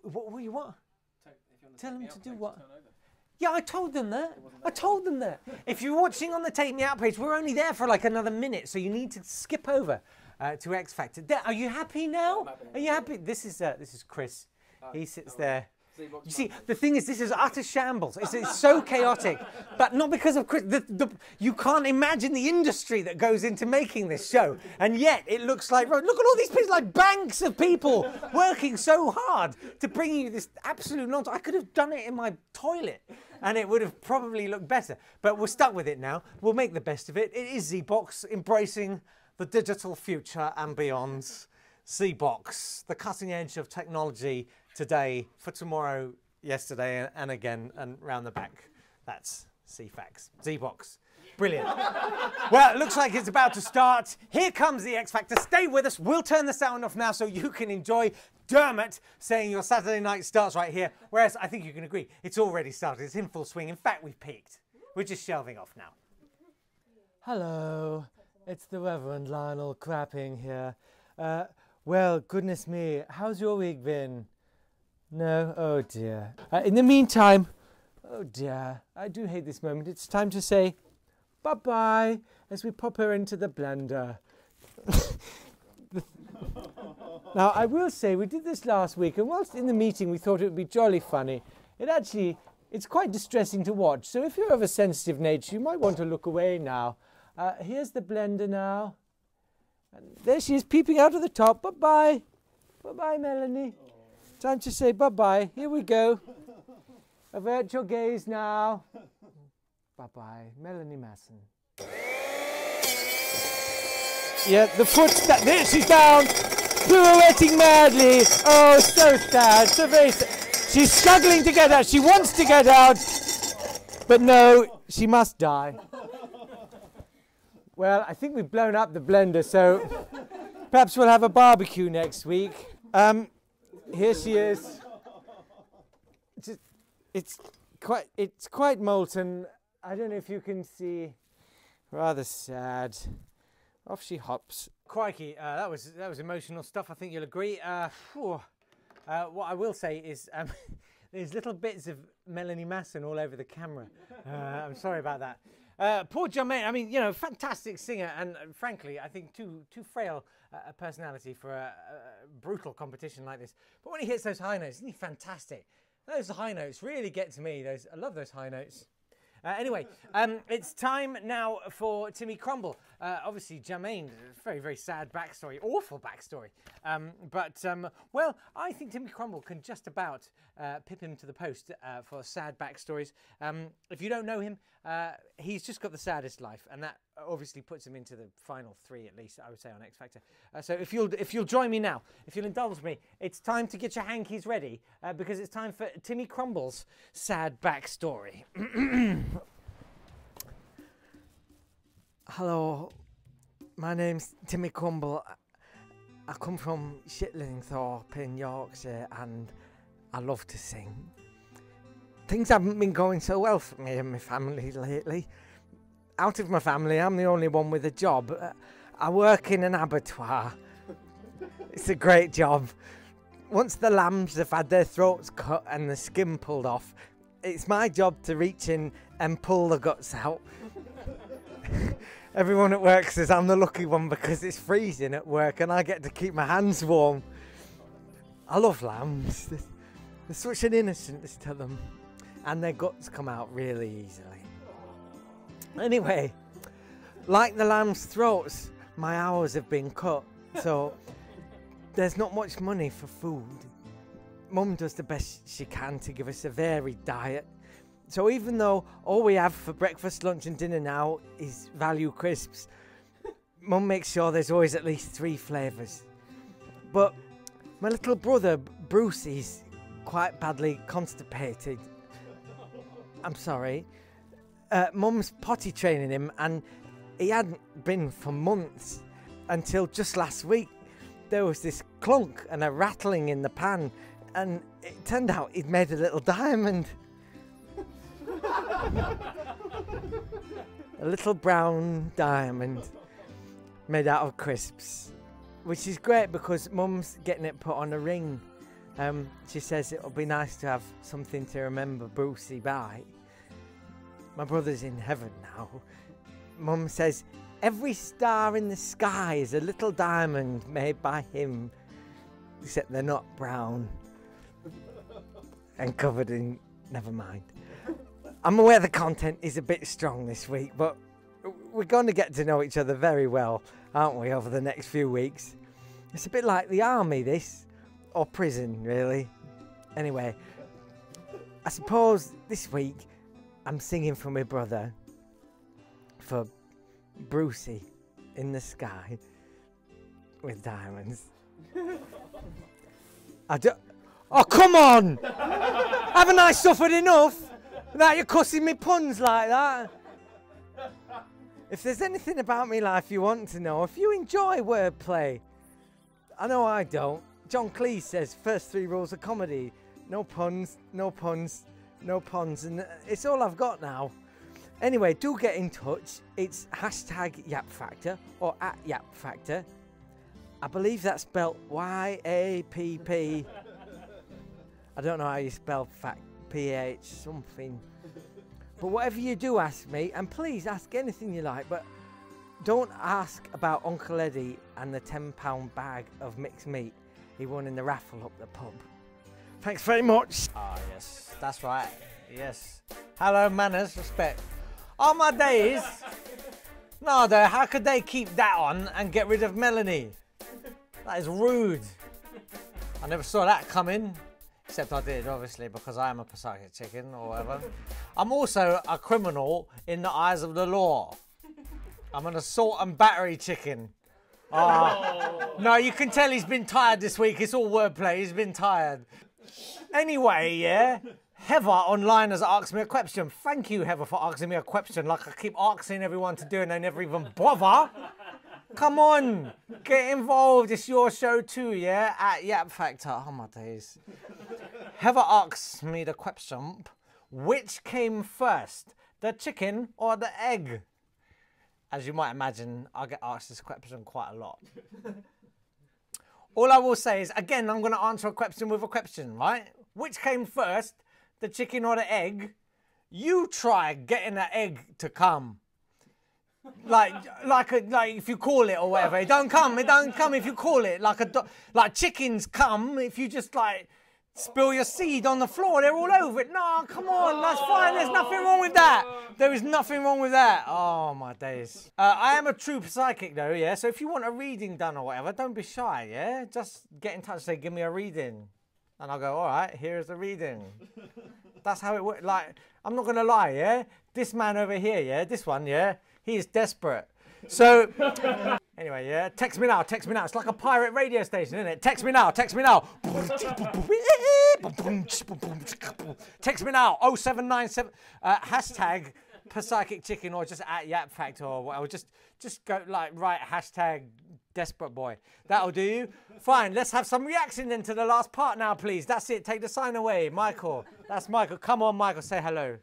What you want? Tell them to do what? Yeah, I told them that. I told them that. If you're watching on the Take Me Out page, we're only there for like another minute, so you need to skip over to X Factor. Are you happy now? Are you happy? This is Chris. He sits there. You see, the thing is, this is utter shambles. It's so chaotic, but not because of Chris. You can't imagine the industry that goes into making this show, and yet it looks like, look at all these people, like banks of people working so hard to bring you this absolute nonsense. I could have done it in my toilet, and it would have probably looked better, but we're stuck with it now. We'll make the best of it. It is Z-Box, embracing the digital future and beyond. Z-Box, the cutting edge of technology today, for tomorrow, yesterday, and again, and round the back. That's C-Fax. Z-Box. Brilliant. Well, it looks like it's about to start. Here comes the X Factor. Stay with us. We'll turn the sound off now so you can enjoy Dermot saying your Saturday night starts right here. Whereas I think you can agree, it's already started. It's in full swing. In fact, we've peaked. We're just shelving off now. Hello. It's the Reverend Lionel Crapping here. Well, goodness me, how's your week been? No? Oh dear. In the meantime, oh dear, I do hate this moment. It's time to say bye-bye as we pop her into the blender. Now, I will say, we did this last week, and whilst in the meeting we thought it would be jolly funny, it's quite distressing to watch. So if you're of a sensitive nature, you might want to look away now. Here's the blender now. And there she is, peeping out of the top. Bye-bye. Bye-bye, Melanie. Time to say bye-bye. Here we go. Avert your gaze now. Bye-bye, Melanie Masson. Yeah, the footstep. There she's down. Pirouetting madly. Oh, so sad. So very sad. She's struggling to get out. She wants to get out. But no, she must die. Well, I think we've blown up the blender, so perhaps we'll have a barbecue next week. Here she is. It's quite molten. I don't know if you can see. Rather sad. Off she hops. Crikey, that was emotional stuff. I think you'll agree. What I will say is there's little bits of Melanie Masson all over the camera. I'm sorry about that. Poor Jermaine, I mean, you know, fantastic singer, and frankly, I think too frail a personality for a brutal competition like this. But when he hits those high notes, isn't he fantastic? Those high notes really get to me. I love those high notes. Anyway, it's time now for Timmy Crumble. Obviously, Jermaine, very, very sad backstory, awful backstory. Well, I think Timmy Crumble can just about pip him to the post for sad backstories. If you don't know him, he's just got the saddest life, and that obviously puts him into the final three, at least, I would say, on X Factor. So if you'll join me now, if you'll indulge me, it's time to get your hankies ready, because it's time for Timmy Crumble's sad backstory. Hello, my name's Timmy Crumble. I come from Shitlingthorpe in Yorkshire, and I love to sing. Things haven't been going so well for me and my family lately. Out of my family, I'm the only one with a job. I work in an abattoir. It's a great job. Once the lambs have had their throats cut and the skin pulled off, it's my job to reach in and pull the guts out. Everyone at work says I'm the lucky one because it's freezing at work and I get to keep my hands warm. I love lambs. There's such an innocence to them, and their guts come out really easily. Anyway, like the lamb's throats, my hours have been cut, so there's not much money for food. Mum does the best she can to give us a varied diet. So even though all we have for breakfast, lunch and dinner now is value crisps, Mum makes sure there's always at least 3 flavours. But my little brother, Bruce, is quite badly constipated. I'm sorry. Mum's potty training him, and he hadn't been for months until just last week. There was this clunk and a rattling in the pan, and it turned out he'd made a little diamond. A little brown diamond made out of crisps, which is great because Mum's getting it put on a ring. She says it'll be nice to have something to remember Brucey by. My brother's in heaven now. Mum says every star in the sky is a little diamond made by him, except they're not brown and covered in... Never mind. I'm aware the content is a bit strong this week, but we're going to get to know each other very well, aren't we, over the next few weeks? It's a bit like the army, this, or prison, really. Anyway, I suppose this week I'm singing for my brother, for Brucey in the sky with diamonds. Oh, come on! Haven't I suffered enough without you cussing me puns like that? If there's anything about me life you want to know, if you enjoy wordplay, I know I don't. John Cleese says first 3 rules of comedy: no puns, no puns, no puns, and it's all I've got now. Anyway, do get in touch. It's hashtag YappFactor or @YappFactor. I believe that's spelled Y-A-P-P. I don't know how you spell PH something. But whatever you do ask me, and please ask anything you like, but don't ask about Uncle Eddie and the £10 bag of mixed meat he won in the raffle up the pub. Thanks very much. Ah, yes, that's right. Yes. Hello, manners, respect. Oh, my days. No, though, how could they keep that on and get rid of Melanie? That is rude. I never saw that coming. Except I did, obviously, because I am a Pasaki chicken or whatever. I'm also a criminal in the eyes of the law. I'm an assault and battery chicken. No, you can tell he's been tired this week. It's all wordplay. He's been tired. Anyway, yeah. Heather online has asked me a question. Thank you, Heather, for asking me a question like I keep asking everyone to do and they never even bother. Come on, get involved. It's your show too, yeah? @YappFactor. Oh, my days. Heather asks me the question, which came first, the chicken or the egg? As you might imagine, I get asked this question quite a lot. All I will say is, again, I'm going to answer a question with a question, right? Which came first, the chicken or the egg? You try getting the egg to come. Like if you call it or whatever, it don't come if you call it. Like chickens come if you just like spill your seed on the floor, they're all over it. No, come on, that's fine, there's nothing wrong with that. There is nothing wrong with that. Oh, my days. I am a true psychic though, yeah, so if you want a reading done or whatever, don't be shy, yeah? Just get in touch and say, give me a reading. And I'll go, all right, here's the reading. That's how it works. Like, I'm not going to lie, yeah? This man over here, yeah, this one, yeah? He is desperate. So, anyway, yeah, text me now. It's like a pirate radio station, isn't it? Text me now. Text me now. 0797 hashtag Psychic Chicken or just @YappFactor or whatever. Just go like write hashtag Desperate Boy. That'll do you. Fine. Let's have some reaction then to the last part now, please. That's it. Take the sign away, Michael. That's Michael. Come on, Michael. Say hello.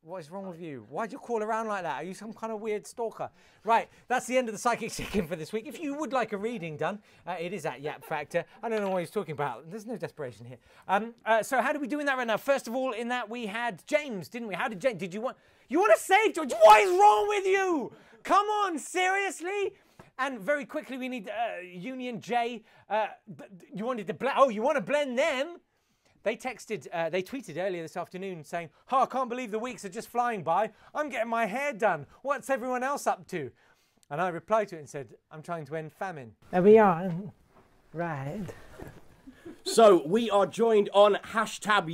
What is wrong with you? Why'd you call around like that? Are you some kind of weird stalker? Right, that's the end of the Psychic Chicken for this week. If you would like a reading done, it is @YappFactor. I don't know what he's talking about. There's no desperation here. So how do we do in that right now? First of all, in that we had James, didn't we? How did James, you want to save George? What is wrong with you? Come on, seriously? And very quickly, we need Union J. You want to blend them? They tweeted earlier this afternoon saying, oh, I can't believe the weeks are just flying by. I'm getting my hair done. What's everyone else up to? And I replied to it and said, I'm trying to end famine. There we are. Right. So we are joined on hashtag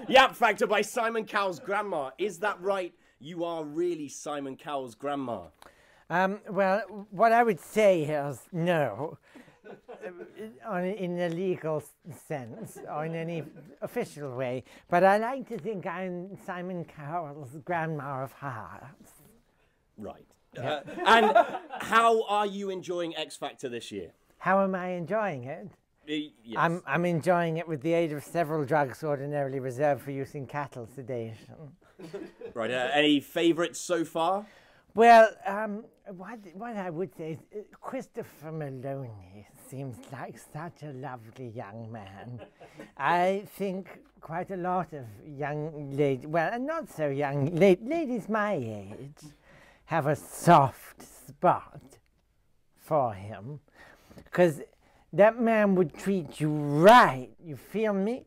YappFactor by Simon Cowell's grandma. Is that right? You are really Simon Cowell's grandma? Well, what I would say is no. In a legal sense or in any official way, but I like to think I'm Simon Cowell's grandma of hearts. Right. Yeah. And how are you enjoying X Factor this year? How am I enjoying it? Yes. I'm enjoying it with the aid of several drugs ordinarily reserved for use in cattle sedation. Right. Any favourites so far? Well, what I would say is Christopher Maloney's. seems like such a lovely young man. I think quite a lot of young ladies, well, not so young, ladies my age, have a soft spot for him. Because that man would treat you right, you feel me?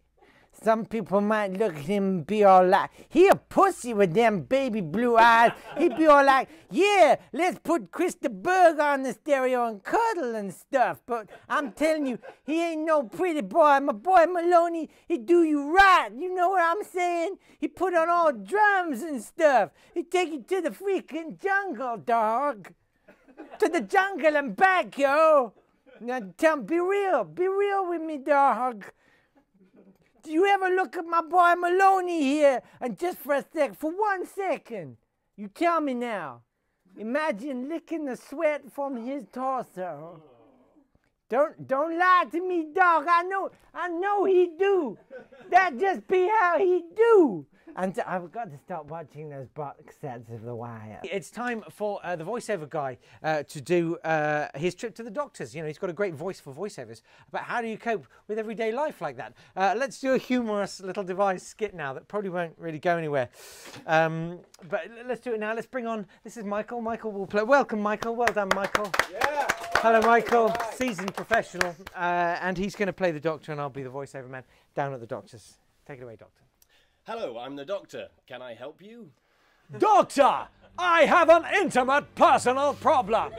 Some people might look at him and be all like, he a pussy with them baby blue eyes. He'd be all like, yeah, let's put Krista Berg on the stereo and cuddle and stuff. But I'm telling you, he ain't no pretty boy. My boy Maloney, he do you right. You know what I'm saying? He put on all drums and stuff. He take you to the freaking jungle, dog. To the jungle and back, yo. Now be real with me, dog. Do you ever look at my boy Maloney here and just for 1 second, you tell me now, imagine licking the sweat from his torso. Don't lie to me, dog. I know he do. That just be how he do. And so I've got to stop watching those box sets of The Wire. It's time for the voiceover guy to do his trip to the doctors. You know, he's got a great voice for voiceovers. But how do you cope with everyday life like that? Let's do a humorous little devised skit now that probably won't really go anywhere. But let's do it now. Let's bring on, this is Michael. Michael will play. Welcome, Michael. Well done, Michael. Yeah. Hello, Michael. Seasoned professional. And he's going to play the doctor and I'll be the voiceover man down at the doctors. Take it away, doctor. Hello, I'm the doctor. Can I help you? Doctor, I have an intimate personal problem.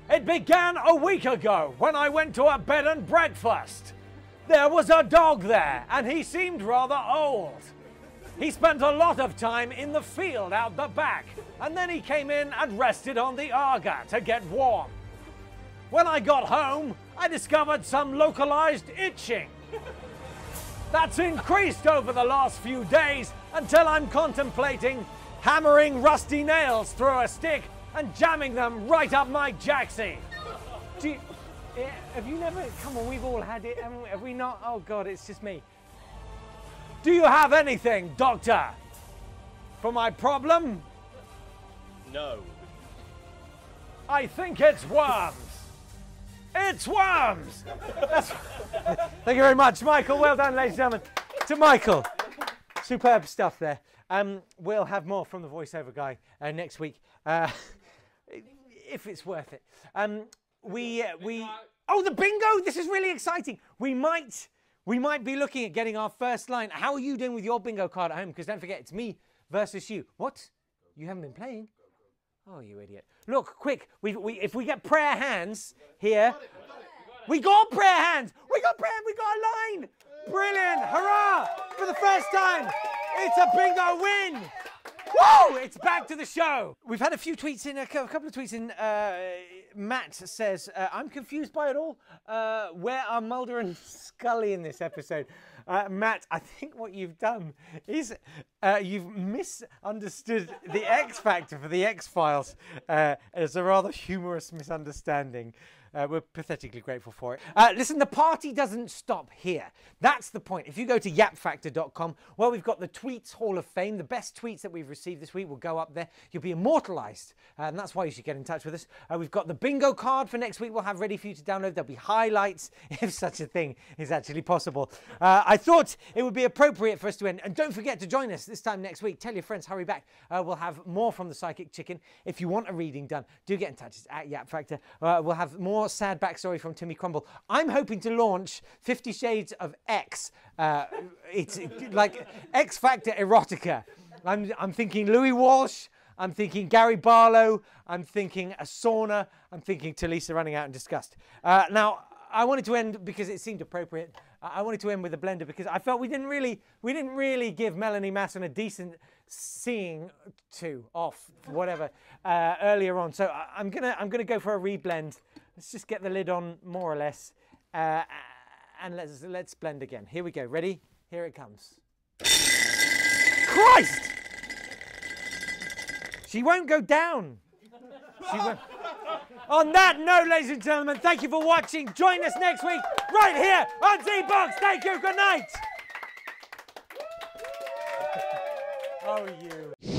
It began a week ago when I went to a bed and breakfast. There was a dog there and he seemed rather old. He spent a lot of time in the field out the back and then he came in and rested on the Aga to get warm. When I got home, I discovered some localized itching. That's increased over the last few days until I'm contemplating hammering rusty nails through a stick and jamming them right up my jacksie. Have you never, come on, we've all had it, haven't we? Have we not? Oh God, it's just me. Do you have anything, doctor, for my problem? No. I think it's worms. It's worms! Thank you very much, Michael. Well done, ladies and gentlemen. To Michael. Superb stuff there. We'll have more from the voiceover guy next week, if it's worth it. Oh, the bingo! This is really exciting. We might be looking at getting our first line. How are you doing with your bingo card at home? Because don't forget, it's me versus you. What? You haven't been playing? Oh, you idiot. Look, quick, if we get prayer hands here. We got prayer hands. We got a line. Brilliant. Hurrah. For the first time, it's a bingo win. Woo! It's back to the show. We've had a few tweets in, a couple of tweets in. Matt says, I'm confused by it all. Where are Mulder and Scully in this episode? Matt, I think what you've done is you've misunderstood the X Factor for the X-Files. It's a rather humorous misunderstanding. We're pathetically grateful for it. Listen, the party doesn't stop here. That's the point. If you go to YappFactor.com, well, we've got the Tweets Hall of Fame. The best tweets that we've received this week will go up there. You'll be immortalised, and that's why you should get in touch with us. We've got the bingo card for next week we'll have ready for you to download. There'll be highlights, if such a thing is actually possible. I thought it would be appropriate for us to end. And don't forget to join us this time next week. Tell your friends, hurry back. We'll have more from the Psychic Chicken. If you want a reading done, do get in touch. It's at YappFactor. We'll have more sad backstory from Timmy Crumble. I'm hoping to launch 50 Shades of X. It's like X Factor erotica. I'm thinking Louis Walsh. I'm thinking Gary Barlow. I'm thinking a sauna. I'm thinking Talisa running out in disgust. Now, I wanted to end because it seemed appropriate. I wanted to end with a blender because I felt we didn't really give Melanie Masson a decent seeing to off whatever earlier on. So I'm gonna go for a reblend. Let's just get the lid on more or less, and let's blend again. Here we go. Ready? Here it comes. Christ! She won't go down. She won't. On that note, ladies and gentlemen, thank you for watching. Join us next week right here on Z-Box. Thank you. Good night. Oh, you.